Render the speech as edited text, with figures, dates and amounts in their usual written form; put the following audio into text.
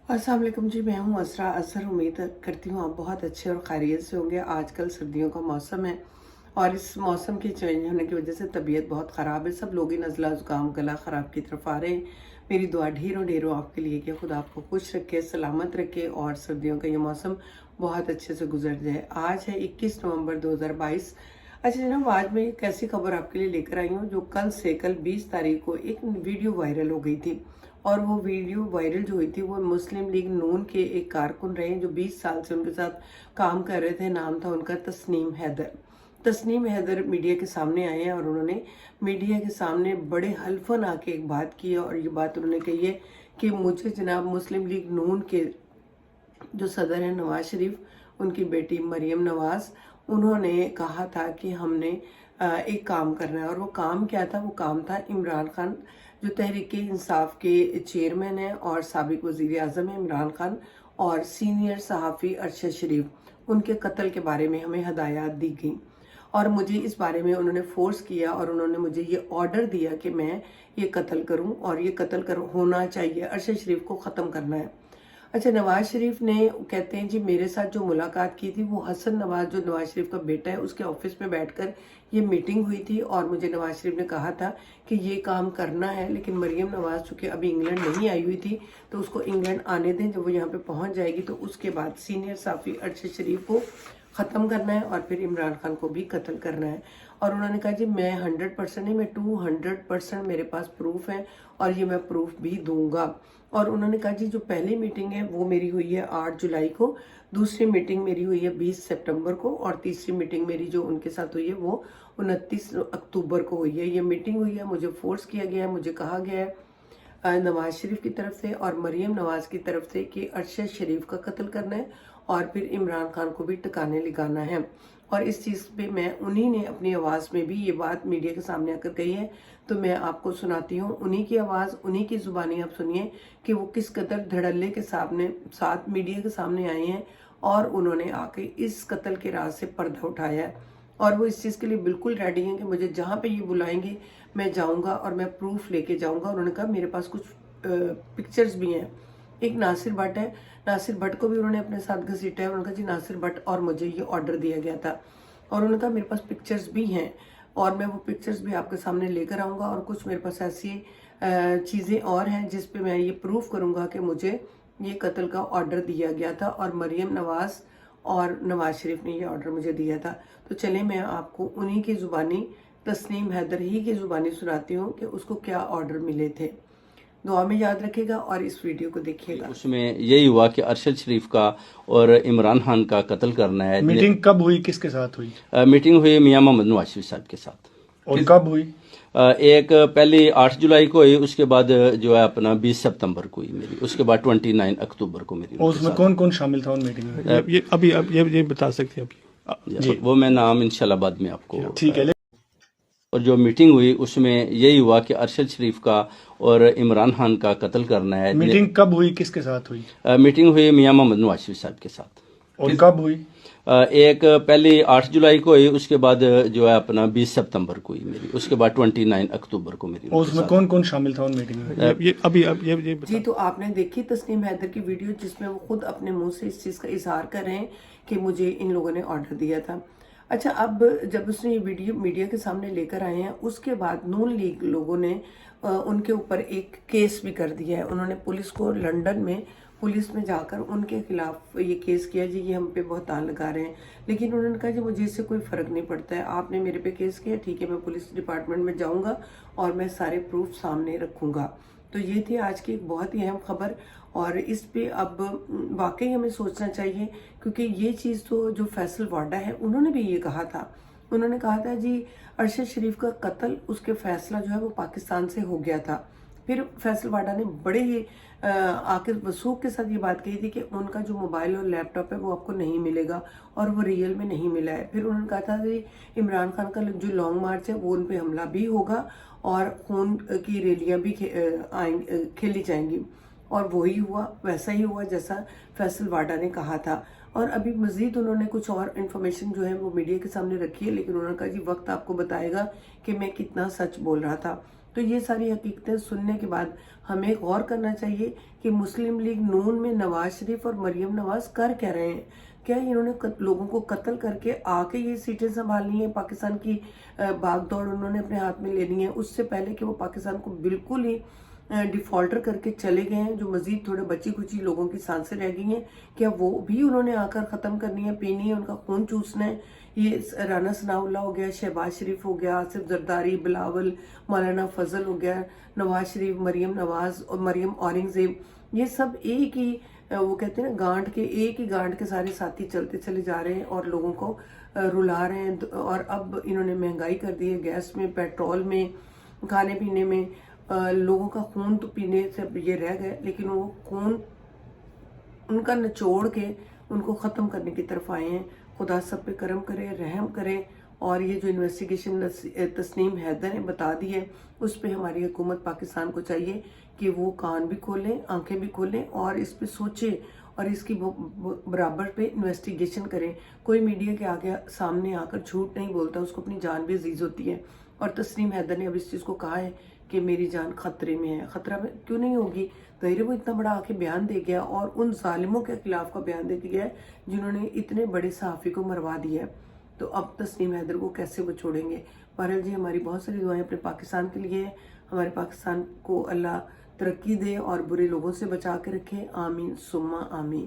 अस्सलाम वालेकुम जी। मैं हूँ असरा अजहर। उम्मीद करती हूँ आप बहुत अच्छे और खैरियत से होंगे। आजकल सर्दियों का मौसम है और इस मौसम के चेंज होने की वजह से तबीयत बहुत ख़राब है। सब लोग ही नज़ला ज़ुकाम गला ख़राब की तरफ आ रहे हैं। मेरी दुआ ढेरों ढेरों आपके लिए कि खुदा आपको खुश रखे, सलामत रखे और सर्दियों का ये मौसम बहुत अच्छे से गुजर जाए। आज है 21 नवंबर 2022। अच्छा जनाब, आज मैं एक ऐसी खबर आपके लिए लेकर आई हूँ जो कल 20 तारीख को एक वीडियो वायरल हो गई थी। और वो वीडियो वायरल जो हुई थी वो मुस्लिम लीग नून के एक कारकुन रहे जो 20 साल से उनके साथ काम कर रहे थे। नाम था उनका तस्नीम हैदर। तस्नीम हैदर मीडिया के सामने आए हैं और उन्होंने मीडिया के सामने बड़े हल्फन आके एक बात की है और ये बात उन्होंने कही है कि मुझे जनाब मुस्लिम लीग नून के जो सदर हैं नवाज शरीफ, उनकी बेटी मरियम नवाज, उन्होंने कहा था कि हमने एक काम करना है। और वो काम क्या था? वो काम था इमरान खान जो तहरीक इंसाफ के चेयरमैन हैं और साबिक वजीर आजम है इमरान खान, और सीनियर सहाफ़ी अरशद शरीफ, उनके कत्ल के बारे में हमें हदायत दी गई और मुझे इस बारे में उन्होंने फोर्स किया और उन्होंने मुझे ये ऑर्डर दिया कि मैं ये कत्ल करूं और ये कत्ल होना चाहिए, अरशद शरीफ को ख़त्म करना है। अच्छा, नवाज शरीफ ने कहते हैं जी मेरे साथ जो मुलाकात की थी वो हसन नवाज जो नवाज शरीफ का बेटा है उसके ऑफिस में बैठकर ये मीटिंग हुई थी और मुझे नवाज शरीफ ने कहा था कि ये काम करना है, लेकिन मरियम नवाज चूंकि अभी इंग्लैंड नहीं आई हुई थी तो उसको इंग्लैंड आने दें। जब वो यहाँ पे पहुंच जाएगी तो उसके बाद सीनियर साफी अरशद शरीफ को ख़त्म करना है और फिर इमरान खान को भी कत्ल करना है। और उन्होंने कहा जी मैं 100% नहीं, मैं 200% मेरे पास प्रूफ है और ये मैं प्रूफ भी दूंगा। और उन्होंने कहा जी जो पहली मीटिंग है वो मेरी हुई है 8 जुलाई को, दूसरी मीटिंग मेरी हुई है 20 सितंबर को और तीसरी मीटिंग मेरी जो उनके साथ हुई है वो 29 अक्टूबर को हुई है। ये मीटिंग हुई है, मुझे फोर्स किया गया है, मुझे कहा गया है नवाज शरीफ की तरफ से और मरियम नवाज की तरफ से कि अरशद शरीफ का कत्ल करना है और फिर इमरान खान को भी टिकाने लगाना है। और इस चीज़ पे मैं उन्हीं ने अपनी आवाज़ में भी ये बात मीडिया के सामने आकर कही है, तो मैं आपको सुनाती हूँ उन्हीं की आवाज़, उन्हीं की ज़ुबानी आप सुनिए कि वो किस कदर धड़ल्ले के साथ मीडिया के सामने आए हैं और उन्होंने आके इस कत्ल के राज से पर्दा उठाया है। और वो इस चीज़ के लिए बिल्कुल रेडी हैं कि मुझे जहाँ पे ये बुलाएंगे मैं जाऊँगा और मैं प्रूफ लेके जाऊँगा। उन्होंने कहा मेरे पास कुछ पिक्चर्स भी हैं। एक नासिर भट्ट है, नासिर भट्ट को भी उन्होंने अपने साथ घसीटा है। उन्होंने कहा जी नासिर भट्ट और मुझे ये ऑर्डर दिया गया था और उन्होंने कहा मेरे पास पिक्चर्स भी हैं और मैं वो पिक्चर्स भी आपके सामने लेकर आऊँगा और कुछ मेरे पास ऐसी चीज़ें और हैं जिस पे मैं ये प्रूफ करूँगा कि मुझे ये कत्ल का ऑर्डर दिया गया था और मरियम नवाज और नवाज शरीफ ने ये ऑर्डर मुझे दिया था। तो चले मैं आपको उन्हीं की ज़ुबानी, तस्नीम हैदर ही की ज़ुबानी सुनाती हूँ कि उसको क्या ऑर्डर मिले थे। दुआ में याद रखेगा और इस वीडियो को देखिएगा। उसमें यही हुआ कि अरशद शरीफ का और इमरान खान का कत्ल करना है। मीटिंग कब हुई, किसके साथ हुई? मीटिंग हुई मियां मोहम्मद नवाज शरीफ साहब के साथ। और कब हुई? एक पहले 8 जुलाई को हुई, उसके बाद जो है अपना 20 सितंबर को हुई मेरी, उसके बाद 29 अक्टूबर को मेरी। और उसमें कौन कौन शामिल था उन मीटिंग में? ये अभी अब ये बता सकते हैं अभी? वो मैं नाम इंशाल्लाह बाद में आपको। ठीक है। और जो मीटिंग हुई उसमें यही हुआ कि अरशद शरीफ का और इमरान खान का कत्ल करना है। मीटिंग कब हुई, किसके साथ हुई? मीटिंग हुई मियां मोहम्मद नवाज शरीफ साहब के साथ। और कब हुई? एक पहले 8 जुलाई को हुई, उसके बाद जो है अपना 20 सितंबर को हुई मेरी, उसके बाद 29 अक्टूबर को मेरी। और उसमें कौन कौन शामिल था उन मीटिंग में? ये अभी अब ये जी, तो आपने देखी तस्नीम हैदर की वीडियो जिसमें वो खुद अपने मुंह से इस चीज़ का इजहार कर रहे हैं कि मुझे इन लोगों ने ऑर्डर दिया था। अच्छा, अब जब उसने ये वीडियो मीडिया के सामने लेकर आए हैं उसके बाद नून लीग लोगों ने उनके ऊपर एक केस भी कर दिया है। उन्होंने पुलिस को लंदन में पुलिस में जाकर उनके खिलाफ ये केस किया जी ये हम पे बहुतान लगा रहे हैं। लेकिन उन्होंने कहा जी मुझे इससे कोई फ़र्क नहीं पड़ता है, आपने मेरे पे केस किया, ठीक है, मैं पुलिस डिपार्टमेंट में जाऊंगा और मैं सारे प्रूफ सामने रखूंगा। तो ये थी आज की एक बहुत ही अहम खबर और इस पे अब वाकई हमें सोचना चाहिए क्योंकि ये चीज़ तो जो फैसल वाडा है उन्होंने भी ये कहा था। उन्होंने कहा था जी अरशद शरीफ का कत्ल उसके फैसला जो है वो पाकिस्तान से हो गया था। फिर फैसल वाडा ने बड़े ही आखिर वसूख के साथ ये बात कही थी कि उनका जो मोबाइल और लैपटॉप है वो आपको नहीं मिलेगा और वो रियल में नहीं मिला है। फिर उन्होंने कहा था कि इमरान खान का जो लॉन्ग मार्च है वो उन पे हमला भी होगा और खून की रैलियां भी खेली जाएंगी और वही हुआ, वैसा ही हुआ जैसा फैसल वाडा ने कहा था। और अभी मजीद उन्होंने कुछ और इन्फॉर्मेशन जो है वो मीडिया के सामने रखी है, लेकिन उन्होंने कहा जी वक्त आपको बताएगा कि मैं कितना सच बोल रहा था। تو یہ ساری حقیقتیں سننے کے بعد ہمیں غور کرنا چاہیے کہ مسلم لیگ نون میں نواز شریف اور مریم نواز کر کیا رہے ہیں. کیا انہوں نے لوگوں کو قتل کر کے آ کے یہ سیٹیں سنبھالنی ہے؟ پاکستان کی بھاگ دوڑ انہوں نے اپنے ہاتھ میں لینی ہے اس سے پہلے کہ وہ پاکستان کو بالکل ہی ڈیفالٹر کر کے چلے گئے ہیں. جو مزید تھوڑے بچی کچی لوگوں کی سانسیں رہ گئی ہیں کیا وہ بھی انہوں نے آ کر ختم کرنی ہے، پینی ہے، ان کا خون چوسنا ہے؟ یہ رانا ثناء اللہ ہو گیا، شہباز شریف ہو گیا، آصف زرداری، بلاول، مولانا فضل ہو گیا، نواز شریف، مریم نواز اور مریم اورنگزیب، یہ سب ایک ہی وہ کہتے ہیں نا گانٹ کے، ایک ہی گانٹ کے سارے ساتھی چلتے چلے جا رہے ہیں اور لوگوں کو رلا رہے ہیں. اور اب انہوں نے مہنگائی کر دی ہے، گیس میں، پیٹرول میں، کھانے پینے میں. لوگوں کا خون تو پینے سے یہ رہ گئے، لیکن وہ خون ان کا نچوڑ کے ان کو ختم کرنے کی طرف آئے ہیں. خدا سب پہ کرم کرے، رحم کرے. اور یہ جو انویسٹیگیشن تسنیم حیدر نے بتا دی ہے اس پہ ہماری حکومت پاکستان کو چاہیے کہ وہ کان بھی کھولیں، آنکھیں بھی کھولیں اور اس پہ سوچیں اور اس کی برابر پہ انویسٹیگیشن کریں. کوئی میڈیا کے آگے سامنے آ کر جھوٹ نہیں بولتا، اس کو اپنی جان بھی عزیز ہوتی ہے. اور تسنیم حیدر نے اب اس چیز کو کہا ہے کہ میری جان خطرے میں ہے. خطرہ میں کیوں نہیں ہوگی؟ ظاہر ہے وہ اتنا بڑا آ کے بیان دے گیا اور ان ظالموں کے خلاف کا بیان دے دیا ہے جنہوں نے اتنے بڑے صحافی کو مروا دیا ہے. تو اب تسنیم حیدر کو کیسے وہ چھوڑیں گے؟ بہرحال جی ہماری بہت ساری دعائیں اپنے پاکستان کے لیے ہیں. ہمارے پاکستان کو اللہ ترقی دے اور برے لوگوں سے بچا کے رکھے. آمین ثم آمین.